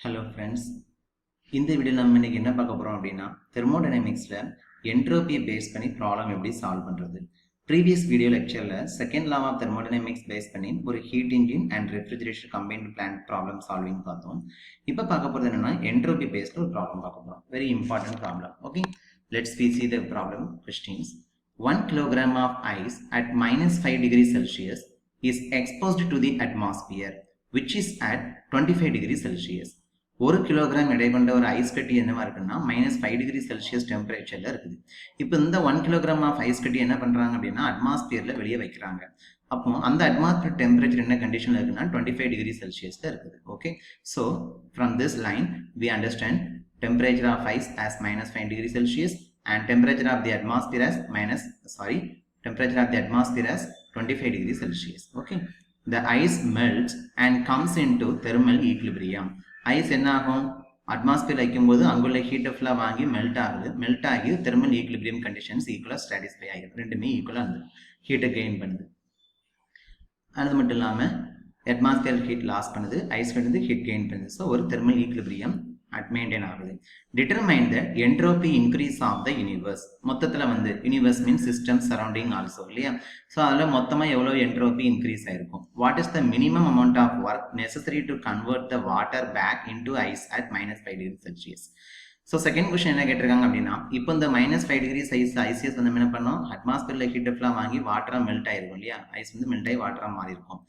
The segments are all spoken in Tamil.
ஹலோ ஃப்ரெண்ட்ஸ், இந்த வீடியோ நம்ம இன்னைக்கு என்ன பார்க்க போகிறோம் அப்படின்னா தெர்மோடைனமிக்ஸில் என்ட்ரோபி பேஸ் பண்ணி ப்ராப்ளம் எப்படி சால்வ் பண்ணுறது. ப்ரீவியஸ் வீடியோ லெக்சரில் second law of thermodynamics base பண்ணி ஒரு heat engine and refrigeration combined plant problem solving பார்த்தோம். இப்போ பார்க்க போகிறது என்னன்னா என்ட்ரோபி பேஸ்டு ஒரு ப்ராப்ளம் பார்க்க போகிறோம். Very important problem. Okay, let's see the problem questions. 1 kilogram of ice at -5 degrees Celsius is exposed to the atmosphere which is at 25 degrees Celsius. 1 kilogram எடை கொண்ட ஒரு ஐஸ் கட்டி என்னவா இருக்குன்னா -5 டிகிரி செல்சியஸ் டெம்பரேச்சர்ல இருக்குது. இப்போ இந்த 1 கிலோகிராம் ஆஃப் ஐஸ் கட்டி என்ன பண்றாங்க அப்படின்னா அட்மாஸ்பியர்ல வெளியே வைக்கிறாங்க. அப்போ அந்த அட்மாஸ்பியர் டெம்பரேச்சர் என்ன கண்டிஷன்ல இருக்குன்னா 25 டிகிரி செல்சியஸ்ல இருக்குது. Okay, so from this line we understand temperature of ice as -5 degree Celsius and temperature of the atmosphere as temperature of the atmosphere as 25 degree Celsius. Okay, the ice melts and comes into thermal equilibrium. Ice என்ன ஆகும், அட்மாஸ்பியர் வைக்கும்போது அங்குள்ள ஹீட்டை ஃபுல்லாக வாங்கி மெல்ட் ஆகி தெர்மல் ஈக்குலிபிரியம் கண்டிஷன்ஸ் ஈக்குவலாக சாட்டிஸ்ஃபை ஆகிடும். ரெண்டுமே ஈக்குவலாக இருந்து ஹீட்டை கெயின் பண்ணுது. அது மட்டும் இல்லாமல் அட்மாஸ்பியர் ஹீட் லாஸ் பண்ணுது, ஐஸ் வந்து ஹீட் கெயின் பண்ணுது. ஸோ ஒரு தெர்மல் ஈக்குலிபிரியம் மெயின்டைன் ஆகுது. Determine the entropy increase of the universe. மொத்தத்தில் வந்து universe means system surrounding also இல்லையா. ஸோ அதில் மொத்தமாக எவ்வளோ என்ட்ரோபி இன்க்ரீஸ் ஆயிருக்கும். What is the minimum amount of work necessary to convert the water back into ice at -5 degree Celsius. So second question என்ன கேட்டிருக்காங்க அப்படின்னா, இப்போ இந்த -5 டிகிரி ஐசிஎஸ் வந்து என்ன பண்ணோம், அட்மாஸ்பியர்ல ஹீட் ஃபுல்லாக வாங்கி வாட்டராக மெல்ட் ஆயிருக்கும் இல்லையா. ஐஸ் வந்து மெல்ட் ஆகி வாட்டராக மாறி இருக்கும்.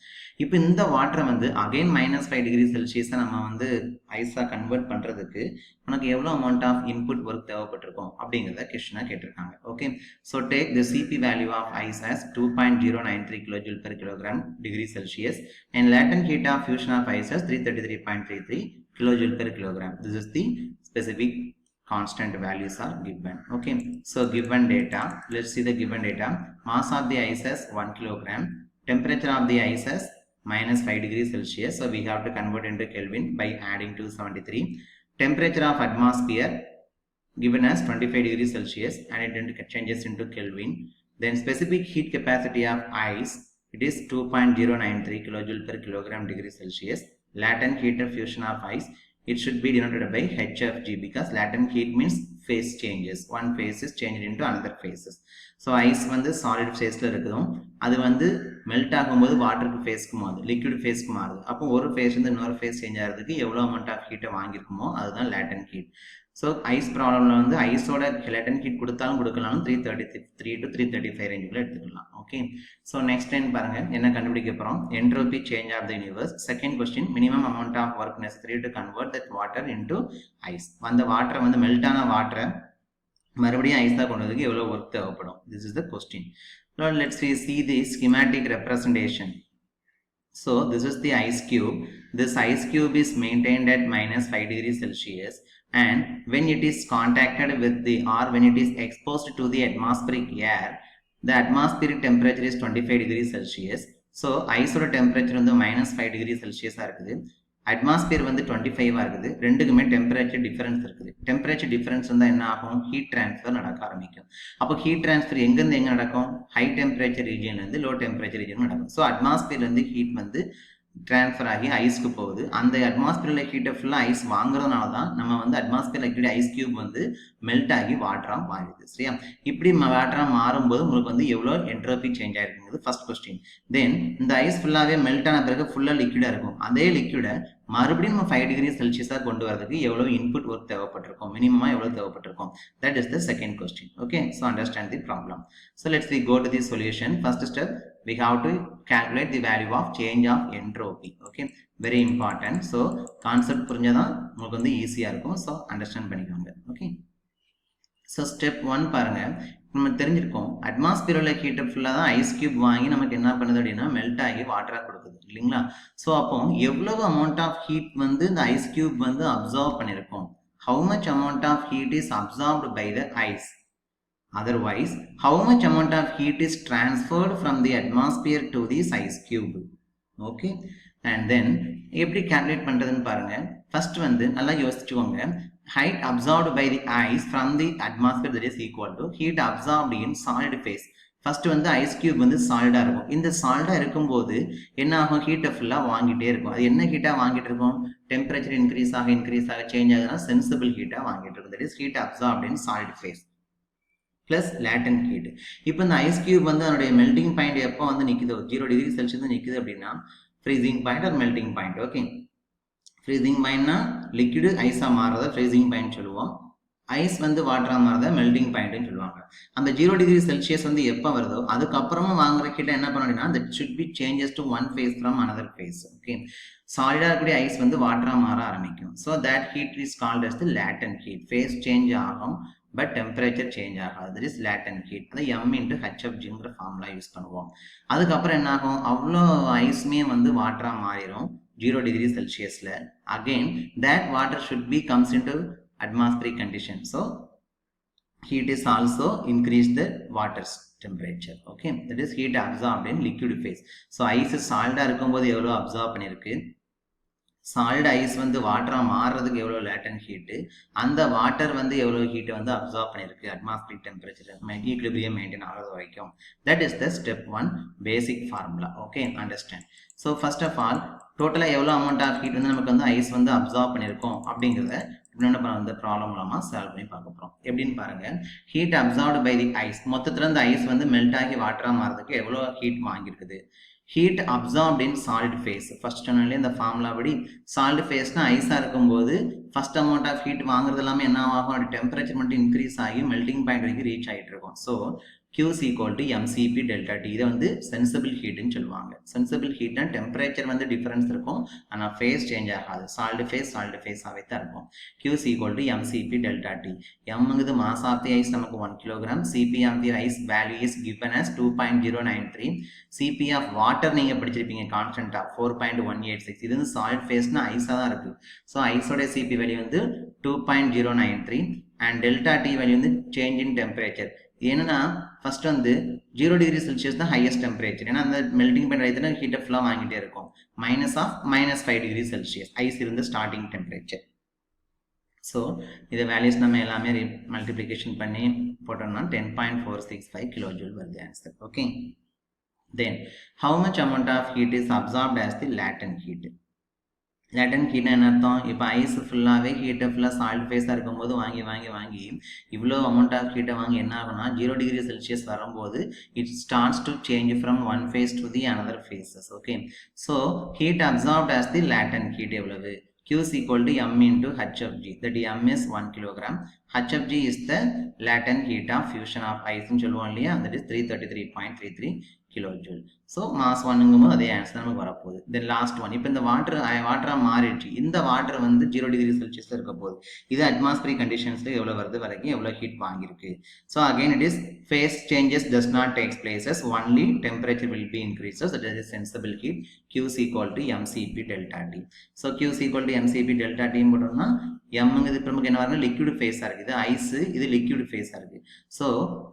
இப்போ இந்த வாட்டரை வந்து அகைன் -5 டிகிரி செல்சியஸை நம்ம வந்து ஐஸாக கன்வெர்ட் பண்ணுறதுக்கு உனக்கு எவ்வளோ அமௌண்ட் ஆஃப் இன்புட் ஒர்க் தேவைப்பட்டிருக்கும் அப்படிங்கிறத கொஸ்டினாக கேட்டிருக்காங்க. Okay, so take the CP value of ice as 2.093 kilojoule per kilogram degree Celsius and latent heat of fusion of ice as 333.33 kilojoule per kilogram. This is the specific constant values are given. Okay, so given data, let's see the given data. Mass of the ice as 1 kilogram, temperature of the ice as -5 degrees Celsius, so we have to convert into Kelvin by adding 273. Temperature of atmosphere given as 25 degrees Celsius and it changes into Kelvin. Then specific heat capacity of ice, it is 2.093 kilojoule per kilogram degree Celsius. Latent heat of fusion of ice, it should be denoted by HFG because latent heat means phase changes. One phase is changed into another phases. So ice வந்து solid phaseல இருக்குதும் அது வந்து மெல்ட் ஆகும்போது வாட்டருக்கு ஃபேஸ்க்கு மாறுது, லிக்விட் ஃபேஸ்க்கு மாறுது. அப்போ ஒரு ஃபேஸ் வந்து இன்னொரு ஃபேஸ் சேஞ்ச் ஆகிறதுக்கு எவ்வளோ அமௌண்ட் ஆஃப் ஹீட்டை வாங்கியிருக்குமோ அதுதான் லேட்டன் ஹீட். ஸோ ஐஸ் ப்ராப்ளம்ல வந்து ஐஸோட லேட்டன் ஹீட் கொடுத்தாலும் கொடுக்கலாலும் 333 to 335 ரேஞ்சுக்குள்ள எடுத்துக்கலாம். ஓகே, ஸோ நெக்ஸ்ட் டைம் பாருங்க என்ன கண்டுபிடிக்க போகிறோம், entropy change of the universe. Second question, minimum amount of work necessary to convert that water into ice. அந்த வாட்டரை வந்து மெல்டான வாட்டரை மறுபடியும் ஐஸாக கொண்டதுக்கு எவ்வளோ ஒர்க் தேவைப்படும். This is the question. Let's see the schematic representation. So this is the ice cube. This ice cube is maintained at -5 degrees Celsius and when it is contacted with the or when it is exposed to the atmospheric air, the atmospheric temperature is 25 degrees Celsius. So ice oda temperature வந்து -5 degrees Celsius இருக்குது, அட்மாஸ்பியர் வந்து 25 இருக்குது. ரெண்டுக்குமே டெம்பரேச்சர் டிஃபரன்ஸ் இருக்குது. டெம்பரேச்சர் டிஃபரன்ஸ் இருந்தால் என்ன ஆகும், ஹீட் டிரான்ஸ்ஃபர் நடக்க ஆரம்பிக்கும். அப்போ ஹீட் டிரான்ஸ்ஃபர் எங்கேருந்து எங்கே நடக்கும், ஹை டெம்பரேச்சர் ரீஜியன்லேருந்து லோ டெம்பரேச்சர் ரீஜியன் நடக்கும். ஸோ அட்மாஸ்பியர்லேருந்து ஹீட் வந்து டிரான்ஸ்ஃபர் ஆகி ஐஸ்க்கு போகுது. அந்த அட்மாஸ்பியரில் ஹீட்டை ஃபுல்லாக ஐஸ் வாங்குறதுனால தான் நம்ம வந்து அட்மாஸ்பியர் லிக்விட் ஐஸ் கியூப் வந்து மெல்ட் ஆகி வாட்டராக மாறிடுது. சரியா, இப்படி வாட்டராக மாறும்போது உங்களுக்கு வந்து எவ்வளோ என்ட்ரோபி சேஞ்ச் ஆயிருக்குங்கிறது ஃபர்ஸ்ட் கொஸ்டின். தென் இந்த ஐஸ் ஃபுல்லாகவே மெல்ட் ஆன பிறகு ஃபுல்லாக லிக்விடாக இருக்கும். அதே லிக்விடை மறுபடியும் நம்ம 5 டிகிரி செல்சியஸாக கொண்டு வரதுக்கு எவ்வளோ இன்புட் ஒர்க் தேவைப்பட்டிருக்கும், மினிமமாக எவ்வளோ தேவைப்பட்டிருக்கும். That is the second question. Okay, so understand the problem. So let's go to the solution. First step, we have to calculate the value of change of entropy. Okay, very important. So concept புரிஞ்சாதான் உங்களுக்கு வந்து ஈஸியாக இருக்கும். ஸோ அண்டர்ஸ்டாண்ட் பண்ணிக்கோங்க. ஓகே, ஸோ ஸ்டெப் 1 பாருங்க, நம்ம தெரிஞ்சிருக்கோம் அட்மாஸ்பியரில் ஹீட்டை ஃபுல்லாக தான் ஐஸ் கியூப் வாங்கி நமக்கு என்ன பண்ணுது அப்படின்னா மெல்ட் ஆகி வாட்டராக கொடுக்குது இல்லைங்களா. ஸோ அப்போ எவ்வளவு அமௌண்ட் ஆஃப் ஹீட் வந்து இந்த ஐஸ் கியூப் வந்து அப்சார்வ் பண்ணியிருக்கோம், how much amount of heat is absorbed by the ice, otherwise how much amount of heat is transferred from the atmosphere to this ice cube. Okay, and then எப்படி calculate பண்றதுன்னு பாருங்க. ஃபர்ஸ்ட் வந்து நல்லா யோசிச்சுக்கோங்க, height absorbed by the ice from the atmosphere that is equal to heat absorbed in solid phase. First வந்து ஐஸ் கியூப் வந்து சாலிடாக இருக்கும். இந்த சாலிடாக இருக்கும்போது என்ன ஆகும், ஹீட்டை ஃபுல்லாக வாங்கிட்டே இருக்கும். அது என்ன ஹீட்டாக வாங்கிட்டு இருக்கும், டெம்பரேச்சர் டெம்பரேச்சர் இன்க்ரீஸ் ஆக சேஞ்ச் ஆகுதுன்னா சென்சிபிள் ஹீட்டாக வாங்கிட்டு இருக்கும். That is heat absorbed in solid face plus latent heat. இப்போ இந்த ஐஸ் கியூப் வந்து அதனுடைய மெல்டிங் பாயிண்ட் எப்போ வந்து நிற்குதோ 0 டிகிரி செல்சியஸ் நிற்குது அப்படின்னா ஃப்ரீசிங் பாயிண்ட் ஒரு மெல்டிங் பாயிண்ட். ஓகே, ஃப்ரீசிங் பாயிண்ட்னா லிக்விடு ஐஸாக மாறுறத ஃப்ரீசிங் பாயிண்ட் சொல்லுவோம். ஐஸ் வந்து வாட்டராக மாறுறத மெல்டிங் பாயிண்ட்னு சொல்லுவாங்க. அந்த 0 டிகிரி செல்சியஸ் வந்து எப்போ வருதோ அதுக்கப்புறமா வாங்குற கிட்ட என்ன பண்ணணும்னா that should be changes to one phase from another phase. Okay, சாலிடாக இருக்கக்கூடிய ஐஸ் வந்து வாட்டராக மாற ஆரம்பிக்கும். So that heat is called as the latent heat. Phase change ஆகும் பட் டெம்பரேச்சர் சேஞ்ச் ஆகாது. That is latent heat. அதை எம் இன்ட்டு ஹெச்எஃப்ஜிங்கிற ஃபார்முலா யூஸ் பண்ணுவோம். அதுக்கப்புறம் என்ன ஆகும், அவ்வளோ ஐஸுமே வந்து வாட்டராக மாறிடும் 0 டிகிரி செல்சியஸில். Again that water should be comes into atmospheric condition. So heat is also increase the water's temperature. Okay, that is heat absorbed in liquid phase. So ice Salta இருக்கும்போது எவ்வளோ அப்சார்ப் பண்ணிருக்கு, சாலிட் ஐஸ் வந்து வாட்டராக மாறுறதுக்கு எவ்வளோ லேட்டன்ட் ஹீட்டு, அந்த வாட்டர் வந்து எவ்வளோ ஹீட்டை வந்து அப்சார்ப் பண்ணியிருக்கு அட்மாஸ்பிரிக் டெம்பரேச்சர் ஈக்லிபிரியம் மெயின்டைன் ஆகிறது வரைக்கும். That is the step 1 basic formula. Okay, understand. So first of all டோட்டலாக எவ்வளோ அமௌண்ட் ஆஃப் ஹீட் வந்து நமக்கு வந்து ஐஸ் வந்து அப்சார்ப் பண்ணியிருக்கோம் அப்படிங்கிறத இந்த ப்ராப்ளம் மூலமாக சால்வ் பண்ணி பார்க்க போகிறோம். எப்படின்னு பாருங்க, heat absorbed by the ice, மொத்தத்தில் இந்த ஐஸ் வந்து மெல்ட் ஆகி வாட்டராக மாறதுக்கு எவ்வளோ ஹீட் வாங்கியிருக்குது. Heat absorbed in solid phase, first சொன்னாலே இந்த ஃபார்முலா படி சாலிட் ஃபேஸ்னா ஐஸாக இருக்கும்போது ஃபர்ஸ்ட் அமௌண்ட் ஆஃப் ஹீட் வாங்குறது எல்லாமே என்ன ஆகும், அப்படி டெம்பரேச்சர் மட்டும் இன்க்ரீஸ் ஆகி மெல்டிங் பாயிண்ட் வரைக்கும் ரீச் ஆகிட்டு இருக்கும். So Q is equal to mCp delta T. இதை வந்து சென்சிபிள் ஹீட்னு சொல்லுவாங்க. சென்சிபிள் ஹீட்னா டெம்பரேச்சர் வந்து டிஃபரன்ஸ் இருக்கும், ஆனால் ஃபேஸ் சேஞ்ச் ஆகாது. சால்ட் ஃபேஸாகவே தான் இருக்கும். Q is equal to mCp delta T. mங்கிறது மாஸ் ஆஃப் தி ஐஸ் நமக்கு 1 kilogram. Cp of the ice value is given as 2.093. Cp of water நீங்கள் படிச்சிருப்பீங்க கான்ஸ்டன்டா 4.186. இது வந்து சாலிட் ஃபேஸ்னா ஐஸாக தான் இருக்குது. ஸோ ஐஸோட Cp வேல்யூ வந்து 2.093 அண்ட் டெல்டா T வேல்யூ வந்து சேஞ்ச் இன் டெம்பரேச்சர். ஏன்னா ஃபர்ஸ்ட் வந்து 0 டிகிரி செல்சியஸ் தான் ஹையஸ்ட் டெம்பரேச்சர், ஏன்னா அந்த மெல்டிங் பாயிண்ட் வரைக்கும் ஹீட்டை ஃபுல்லாக வாங்கிட்டே இருக்கும். -5 டிகிரி செல்சியஸ் ஐஸ் இருந்து ஸ்டார்டிங் டெம்பரேச்சர். ஸோ இதை வேல்யூஸ் நம்ம எல்லாமே மல்டிப்ளிகேஷன் பண்ணி போட்டோம்னா 10.465 கிலோஜூல் வருது answer. Okay, then how much amount of heat is absorbed as the latent heat. Latent ஹீட்னா என்ன அர்த்தம், இப்போ ஐஸ் ஃபுல்லாகவே ஹீட்டை ஃபுல்லாக சால்ட் ஃபேஸாக இருக்கும்போது வாங்கி இவ்வளோ அமௌண்ட் ஆஃப் ஹீட்டை வாங்கி என்ன ஆகும்னா 0 டிகிரி செல்சியஸ் வரும்போது it starts to change from one phase to the another phases. Okay, so heat absorbed as the latent heat எவ்வளவு, Q is equal to m into HFG. That m is 1 kilogram. HFG is the latent heat of fusion of ice ன்னு சொல்லுவோம் இல்லையா, that is 333.33 kilojoule. So mass 1ங்கும்போது அதே ஆன்சர் நமக்கு வரப்போகுது. தென் லாஸ்ட் ஒன், இப்போ இந்த வாட்டராக மாறிடுச்சு. இந்த வாட்டர் வந்து 0 டிகிரி செல்சியஸில் இருக்க போகுது. இது அட்மாஸ்பிரிக் கண்டிஷன்ஸில் எவ்வளோ வருது வரைக்கும் எவ்வளோ ஹீட் வாங்கியிருக்கு. So again it is phase changes does not take places, only temperature will be increases. That is sensible heat. Q is equal to mCp delta T. So Q is equal to mCp delta T போட்டோம்னா எம்ங்கிறது இப்போ நமக்கு என்ன வருது, லிக்விட் ஃபேஸாக இருக்குது. ஐஸு இது லிக்விட் ஃபேஸாக இருக்குது. ஸோ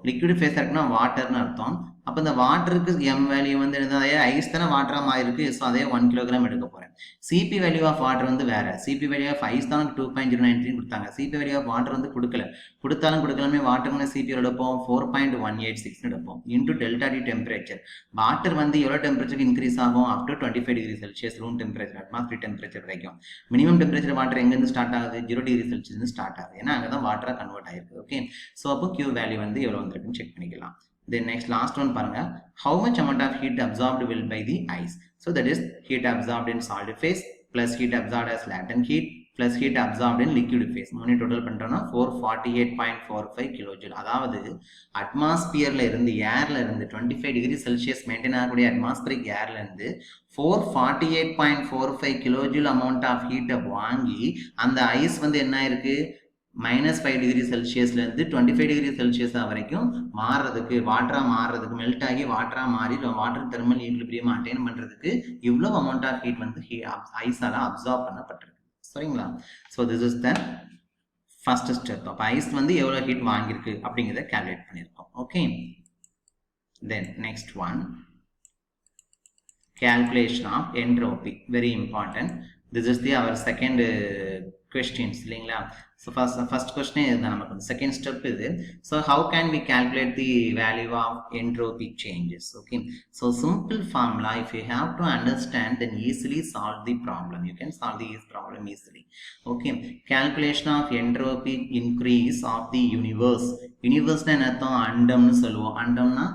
லிக்விட் ஃபேஸாக இருக்குன்னா வாட்டர்னு அர்த்தம். அப்போ இந்த வாட்டருக்கு எம் வேல்யூ வந்து அதே ஐஸ் தானே வாட்டராக மாறிருக்கு. ஸோ அதே 1 கிலோகிராம் எடுக்க போகிறேன். சிபி வேல்யூ ஆஃப் வாட்டர் வந்து வேறு. சிபி வேல்யூ ஆஃப் ஐஸ் தான் 2.093 கொடுத்தாங்க. சிபி வேல்யூ ஆஃப் வாட்டர் வந்து கொடுக்கலாமே வாட்டர்னு சிபி எடுப்போம் 4.186 எடுப்போம் into delta D temperature. Water வந்து எவ்வளோ டெம்பரேச்சருக்கு இன்க்ரீஸ் ஆகும், up to 25 degree Celsius room temperature atmosphere temperature வரைக்கும். மினிமம் டெம்பரேச்சர் வாட்டர் எங்கேருந்து ஸ்டார்ட் ஆகுது, 0 டிகிரி செல்சியஸ் ஸ்டார்ட் ஆகுது, ஏன்னா அங்கே தான் வாட்டராக கன்வெர்ட் ஆயிருக்கு. ஓகே, ஸோ அப்போ Q வேல்யூ வந்து எவ்வளோ வந்துருக்குன்னு செக் பண்ணிக்கலாம். Then next last one பாருங்க, how much amount of heat absorbed will by the ice. So that is heat absorbed in solid phase plus heat absorbed as latent heat plus heat absorbed in liquid phase. மூணு டோட்டல் பண்றோம்னா 448.45 கிலோஜூல். அதாவது அட்மாஸ்பியர்ல இருந்து ஏர்ல இருந்து 25 டிகிரி செல்சியஸ் மெயின்டைன் ஆகக்கூடிய அட்மாஸ்பியரிக் ஏர்ல இருந்து 448.45 கிலோஜூல் அமௌண்ட் ஆஃப் ஹீட்டை வாங்கி அந்த ஐஸ் வந்து என்ன இருக்கு -5 டிகிரி செல்சியஸ்ல இருந்து 25 டிகிரி செல்சியஸ் வரைக்கும் மாறுறதுக்கு, வாட்டரா மாறுறதுக்கு, மெல்ட் ஆகி வாட்டரா மாறி வாட்டர் தெர்மல் ஈக்விலிபிரியம் அட்டைன் பண்றதுக்கு இவ்வளவு அமௌண்ட் ஆஃப் ஹீட் வந்து ஐஸால அப்சார்ப் பண்ணப்பட்டிருக்கு. சரிங்களா? So this is the first step. அப்போ ஐஸ் வந்து எவ்வளோ ஹீட் வாங்கியிருக்கு அப்படிங்கிறத கால்குலேட் பண்ணியிருக்கோம். Okay, then next one, calculation of entropy, very important. This is the our second questions இல்லைங்களா. So first question இதுதான் நமக்கு. Second step இது. So how can we calculate the value of entropy changes? Okay. So simple formula, if you have to understand, then easily solve the problem. You can solve the problem easily. Okay. Calculation of entropy increase of the universe. Universe na என்ன அர்த்தம்? அண்டம்னு சொல்லுவோம். அண்டம்னா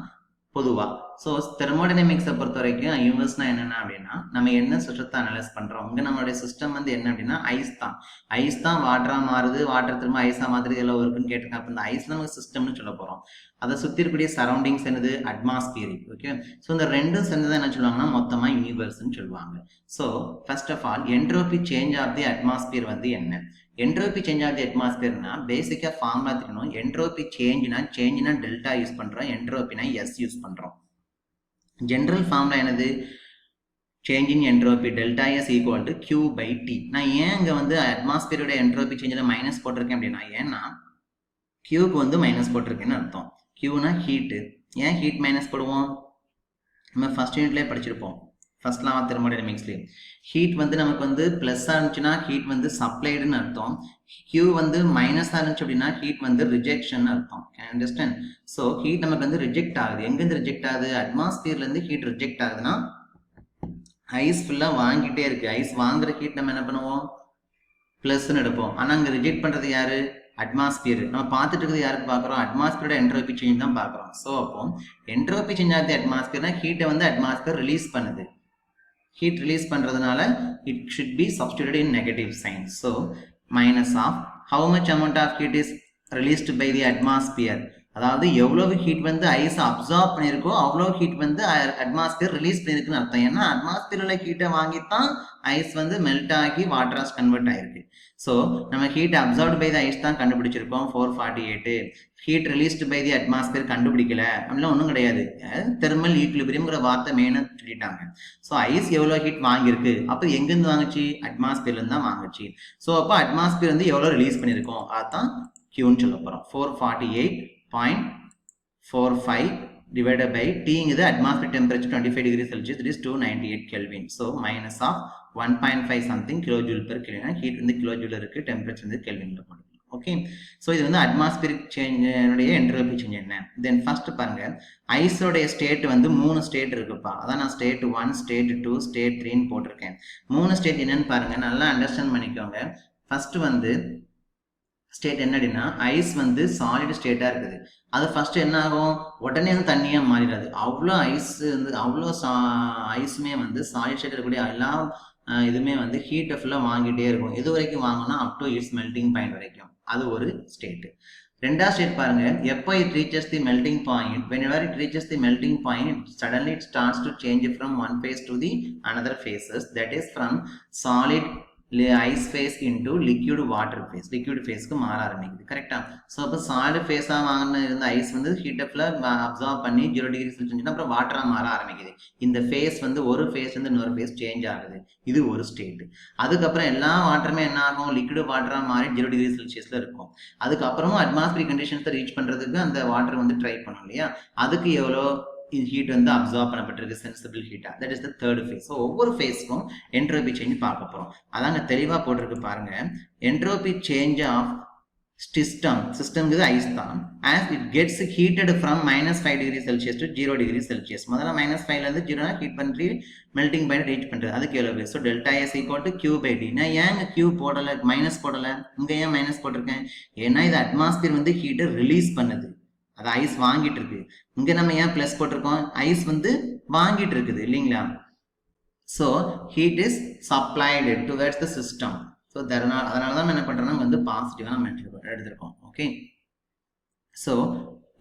பொதுவா. ஸோ தெர்மோடைனமிக்ஸை பொறுத்த வரைக்கும் யூனிவர்ஸ்னா என்னென்ன அப்படின்னா, நம்ம என்ன சிஸ்டத்தை அனலைஸ் பண்ணுறோம். இங்கே நம்மளுடைய சிஸ்டம் வந்து என்ன அப்படின்னா ஐஸ் தான். ஐஸ் தான் வாட்டராக மாறுது, வாட்டர் திரும்ப ஐஸாக மாறுது, எல்லாம் இருக்குன்னு கேட்டிருக்கேன். அப்போ இந்த ஐஸ் நமக்கு சிஸ்டம்னு சொல்ல போகிறோம். அதை சுற்றி இருக்கக்கூடிய சரௌண்டிங்ஸ் என்னது? அட்மாஸ்பியரிக். ஓகே. ஸோ இந்த ரெண்டும் சேர்ந்து என்ன சொல்லுவாங்கன்னா மொத்தமாக யூனிவர்ஸ்ன்னு சொல்லுவாங்க. So first of all entropy change of the atmosphere வந்து என்ன? என்ட்ரோபி சேஞ்ச் ஆஃப் தி அட்மாஸ்பியர்னா பேசிக்காக ஃபார்முலா தெரியணும். என்ட்ரோபி சேஞ்ச்னா டெல்டா யூஸ் பண்ணுறோம், என்ட்ரோபினா எஸ் யூஸ் பண்ணுறோம். ஜென்ரல் ஃபார்முலா என்னது? Change in entropy delta S equal to Q by T. நான் ஏன் இங்கே வந்து அட்மாஸ்பியரோட என்ட்ரோபி சேஞ்சில் மைனஸ் போட்டிருக்கேன் அப்படின்னா, ஏன்னா கியூக்கு வந்து மைனஸ் போட்டிருக்கேன்னு அர்த்தம். கியூனா ஹீட்டு. ஏன் ஹீட் மைனஸ் போடுவோம்? நம்ம ஃபர்ஸ்ட் யூனிட்லேயே படிச்சிருப்போம், ஃபர்ஸ்ட் லா ஆஃப் தெர்மோடைனமிக்ஸ்லேயே. ஹீட் வந்து நமக்கு வந்து ப்ளஸ்ஸாக இருந்துச்சுன்னா ஹீட் வந்து சப்ளைடுன்னு அர்த்தம். கியூ வந்து மைனஸாக இருந்துச்சு அப்படின்னா ஹீட் வந்து ரிஜெக்ஷன் அர்த்தம். அண்டர்ஸ்டாண்ட்? ஸோ ஹீட் நமக்கு வந்து ரிஜெக்ட் ஆகுது. எங்கேருந்து ரிஜெக்ட் ஆகுது? அட்மாஸ்பியர்லேருந்து ஹீட் ரிஜெக்ட் ஆகுதுன்னா ஐஸ் ஃபுல்லாக வாங்கிட்டே இருக்கு. ஐஸ் வாங்குற ஹீட் நம்ம என்ன பண்ணுவோம்? ப்ளஸ்ன்னு எடுப்போம். ஆனால் அங்கே ரிஜெக்ட் பண்ணுறது யாரு? அட்மாஸ்பியர். நம்ம பார்த்துட்டு இருக்கிறது யாருக்கு பார்க்குறோம்? அட்மாஸ்பியரோட என்ட்ரோபி சேஞ்ச் தான் பார்க்குறோம். ஸோ அப்போ என்ட்ரோபி சேஞ்ச் ஆகுது அட்மாஸ்பியர்னா ஹீட்டை வந்து அட்மாஸ்பியர் ரிலீஸ் பண்ணுது. ஹீட் ரிலீஸ் பண்ணுறதுனால it should be substituted in negative sign. So minus of how much amount of heat is released by the atmosphere. அதாவது எவ்வளவு ஹீட் வந்து ஐஸ் அப்சார்ப் பண்ணியிருக்கோ அவ்வளோ ஹீட் வந்து அட்மாஸ்பியர் ரிலீஸ் பண்ணியிருக்குன்னு அர்த்தம். ஏன்னா அட்மாஸ்பியரில் ஹீட்டை வாங்கித்தான் ஐஸ் வந்து மெல்ட் ஆகி வாட்டராஸ் கன்வெர்ட் ஆயிருக்கு. ஸோ நம்ம heat absorbed by the ice தான் கண்டுபிடிச்சிருக்கோம் 448. Heat released by the atmosphere கண்டுபிடிக்கல அப்படிலாம் ஒன்றும் கிடையாது. தெர்மல் ஈக்குலிபிரியம்ங்கிற வார்த்தை மெயினாக சொல்லிட்டாங்க. ஸோ ஐஸ் எவ்வளோ ஹீட் வாங்கியிருக்கு, அப்போ எங்கேருந்து வாங்குச்சு? அட்மாஸ்பியர்லேருந்து தான் வாங்குச்சு. ஸோ அப்போ அட்மாஸ்பியர் வந்து எவ்வளோ ரிலீஸ் பண்ணியிருக்கோம் அதுதான் கியூன்னு சொல்ல போகிறோம். 448.45 divided by T is atmospheric temperature 25 degrees Celsius, it is 298 Kelvin. So minus of 1.5 something kilojoule per Kelvin. Heat in the kilojoule irukku, temperature in the Kelvin. Okay. So this is the atmospheric change entropy change. Then first paranga ice oda state வந்து மூணு ஸ்டேட் இருக்குப்பா. அதான் நான் ஸ்டேட் 1, ஸ்டேட் 2, ஸ்டேட் 3 போட்டிருக்கேன். மூணு ஸ்டேட் என்னன்னு பாருங்க, நல்லா அண்டர்ஸ்டாண்ட் பண்ணிக்கோங்க. ஃபர்ஸ்ட் வந்து ஸ்டேட் என்ன அப்படின்னா ஐஸ் வந்து சாலிட் ஸ்டேட்டாக இருக்குது. அது ஃபர்ஸ்ட் என்ன ஆகும்? உடனே வந்து தண்ணியாக மாறிடாது. அவ்வளோ ஐஸ் வந்து அவ்வளோ ஐஸுமே வந்து சாலிட் ஸ்டேட் இருக்கக்கூடிய எல்லா இதுவுமே வந்து ஹீட்டை ஃபுல்லாக வாங்கிட்டே இருக்கும். எது வரைக்கும் வாங்கினா up to it's melting point வரைக்கும். அது ஒரு ஸ்டேட்டு. ரெண்டாவது ஸ்டேட் பாருங்க, எப்போ it reaches the melting point, whenever it reaches the melting point, suddenly it starts to change from one phase to the another phases. That is from solid ice phase into liquid water phase. Liquid ஃபேஸ்க்கு மாற ஆரம்பிக்குது. கரெக்டா? ஸோ அப்போ சாலிட் ஃபேஸாக வாங்கின இருந்த ஐஸ் வந்து ஹீட்டை ஃபுல்லாக அப்சார்ப் பண்ணி 0 டிகிரி செல்சியஸ் அப்புறம் வாட்டராக மாற ஆரம்பிக்குது. இந்த ஃபேஸ் வந்து ஒரு ஃபேஸ் வந்து இன்னொரு ஃபேஸ் சேஞ்ச் ஆகுது. இது ஒரு ஸ்டேட். அதுக்கப்புறம் எல்லா வாட்டருமே என்ன ஆகும்? லிக்விட் வாட்டராக மாறி 0 டிகிரி செல்சியஸில் இருக்கும். அதுக்கப்புறமும் அட்மாஸ்பியரிக் கண்டிஷன்ஸை ரீச் பண்ணுறதுக்கு அந்த வாட்டர் வந்து ட்ரை பண்ணும் இல்லையா? அதுக்கு எவ்வளோ ஹீட் வந்து அப்சார்ப் பண்ணப்பட்டிருக்கு, சென்சிபிள் ஹீட்டா. That is the third phase. So ஒவ்வொரு ஃபேஸ்க்கும் என்ட்ரோபி சேஞ்ச் பார்க்க போகிறோம். அதாங்க தெளிவாக போட்டிருக்கு பாருங்க. என்ட்ரோபி சேஞ்ச் ஆஃப் சிஸ்டம்ங்கிறது ஐஸ் தான். As it gets heated from -5 degree Celsius to 0 degree Celsius. முதல்ல -5லேருந்து 0 ஹீட் பண்ணி மெல்டிங் பாயிண்ட் ரீச் பண்ணுறது. அதுக்கு எவ்வளோ? So delta S equal to Q by T. நான் ஏன் கியூ போடலை, மைனஸ் போடலை? இங்கே ஏன் மைனஸ் போட்டிருக்கேன்? ஏன்னா இது அட்மாஸ்பியர் வந்து ஹீட்டை ரிலீஸ் பண்ணுது. அது ஐஸ் வாங்கிட்டு இருக்கு. இங்க நம்ம ஏன் பிளஸ் போட்டிருக்கோம்? ஐஸ் வந்து வாங்கிட்டு இருக்குது இல்லைங்களா? So heat is supplied towards the system. So அதனால தான் என்ன பண்றோம்னா வந்து பாசிட்டிவாக நம்ம எடுத்திருக்கோம். ஓகே. ஸோ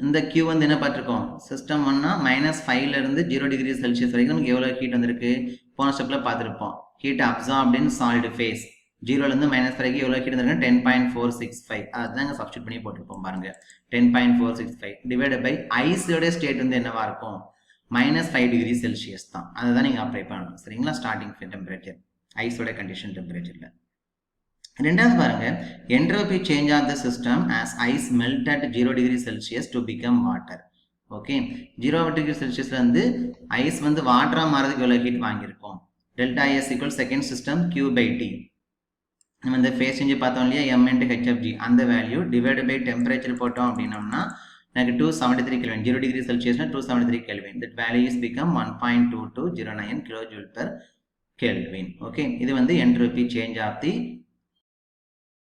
இந்த கியூ வந்து என்ன பார்த்துருக்கோம்? சிஸ்டம் ஒன்னா -5லேருந்து 0 டிகிரி செல்சியஸ் வரைக்கும் நமக்கு எவ்வளோ ஹீட் வந்திருக்கு? போன ஸ்டெப்ல பார்த்துருப்போம். Heat absorbed in solid phase. 0லேருந்து -5 வரைக்கும் எவ்வளோ ஹீட் வந்திருக்கு? 10.465. அதுதான் சப்ஸ்டிட் பண்ணி போட்டிருப்போம் பாருங்க. 10.465 டிவைடட் பை ஐஸோட ஸ்டேட் வந்து என்னவா இருக்கும்? -5 டிகிரி செல்சியஸ் தான். அதுதான் நீங்கள் அப்ளை பண்ணணும். சரிங்களா? ஸ்டார்டிங் டெம்பரேச்சர் ஐஸோட கண்டிஷன் டெம்பரேச்சர்ல. ரெண்டாவது பாருங்க, entropy change of the system as ice melt at 0 degree Celsius to become water. Okay. 0 degree செல்சியஸ்ல இருந்து ஐஸ் வந்து வாட்டரா மாறதுக்கு எவ்வளோ ஹீட் வாங்கியிருக்கோம்? Delta S equal second system Q by T. நம்ம இந்த ஃபேஸ் சேஞ்சு பார்த்தோம் இல்லையா, எம் இன்ட்டு ஹெச்எஃப்ஜி, அந்த வேல்யூ டிவைடு பை டெம்பரேச்சர் போட்டோம் அப்படின்னோம்னா எனக்கு 273 கெல்வின், 0 டிகிரி செல்சியஸ்னா 273 kelvin. That value is become 1.2209 kilo joule per kelvin. Okay, இது வந்து என்ட்ரோபி சேஞ்ச் ஆஃப் தி